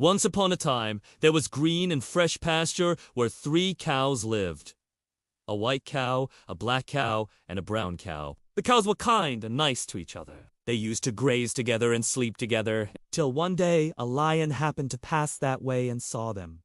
Once upon a time, there was green and fresh pasture where 3 cows lived. A white cow, a black cow, and a brown cow. The cows were kind and nice to each other. They used to graze together and sleep together, till one day a lion happened to pass that way and saw them.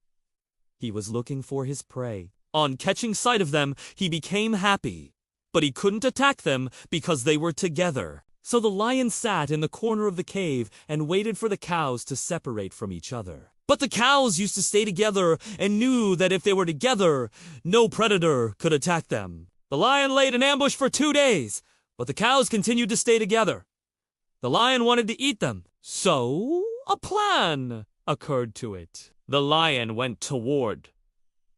He was looking for his prey. On catching sight of them, he became happy. But he couldn't attack them because they were together. So the lion sat in the corner of the cave and waited for the cows to separate from each other. But the cows used to stay together and knew that if they were together, no predator could attack them. The lion laid an ambush for 2 days, but the cows continued to stay together. The lion wanted to eat them, so a plan occurred to it. The lion went toward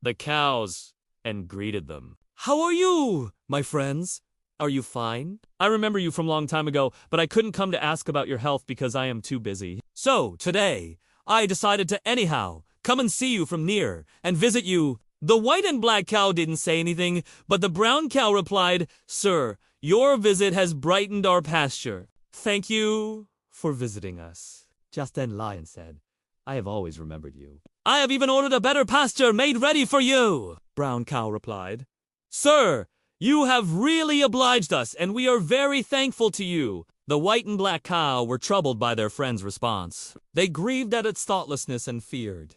the cows and greeted them. "How are you, my friends? Are you fine? I remember you from a long time ago, but I couldn't come to ask about your health because I am too busy. So, today, I decided to anyhow come and see you from near and visit you." The white and black cow didn't say anything, but the brown cow replied, "Sir, your visit has brightened our pasture. Thank you for visiting us." Just then Lion said, "I have always remembered you. I have even ordered a better pasture made ready for you." Brown cow replied, "Sir, you have really obliged us, and we are very thankful to you." The white and black cow were troubled by their friend's response. They grieved at its thoughtlessness and feared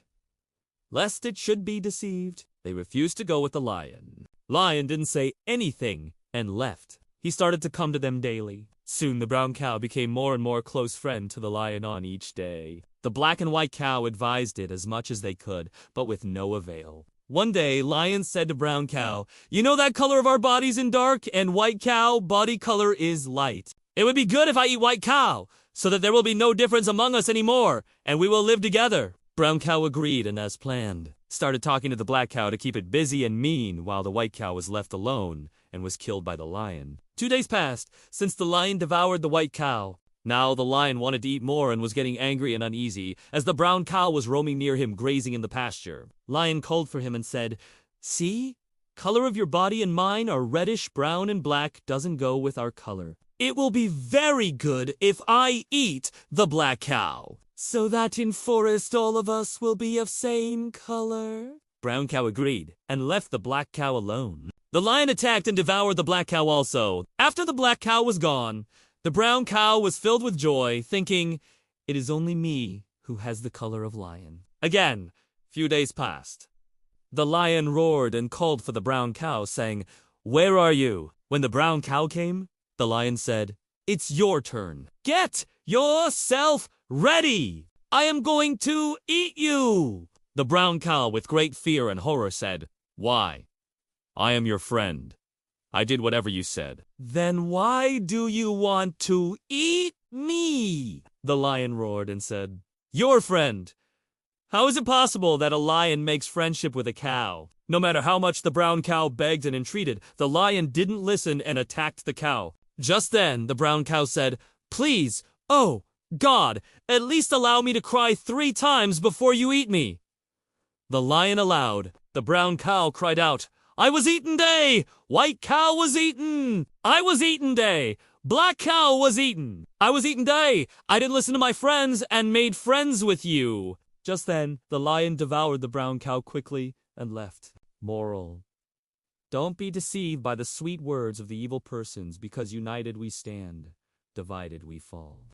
lest it should be deceived. They refused to go with the lion. Lion didn't say anything and left. He started to come to them daily. Soon the brown cow became more and more close friend to the lion on each day. The black and white cow advised it as much as they could, but with no avail. One day, Lion said to brown cow, "You know that color of our bodies in dark, and white cow body color is light. It would be good if I eat white cow, so that there will be no difference among us anymore, and we will live together." Brown cow agreed, and as planned, started talking to the black cow to keep it busy and mean while the white cow was left alone and was killed by the lion. 2 days passed since the lion devoured the white cow. Now the lion wanted to eat more and was getting angry and uneasy as the brown cow was roaming near him grazing in the pasture. Lion called for him and said, "See, color of your body and mine are reddish, brown, and black doesn't go with our color. It will be very good if I eat the black cow, so that in forest all of us will be of same color." Brown cow agreed and left the black cow alone. The lion attacked and devoured the black cow also. After the black cow was gone, the brown cow was filled with joy, thinking, "It is only me who has the color of lion." Again, few days passed. The lion roared and called for the brown cow, saying, "Where are you?" When the brown cow came, the lion said, "It's your turn. Get yourself ready. I am going to eat you." The brown cow, with great fear and horror, said, "Why? I am your friend. I did whatever you said." "Then why do you want to eat me?" The lion roared and said, "Your friend. How is it possible that a lion makes friendship with a cow?" No matter how much the brown cow begged and entreated, the lion didn't listen and attacked the cow. Just then, the brown cow said, "Please, oh, God, at least allow me to cry 3 times before you eat me." The lion allowed. The brown cow cried out, "I was eaten day! White cow was eaten! I was eaten day! Black cow was eaten! I was eaten day! I didn't listen to my friends and made friends with you." Just then, the lion devoured the brown cow quickly and left. Moral: don't be deceived by the sweet words of the evil persons, because united we stand, divided we fall.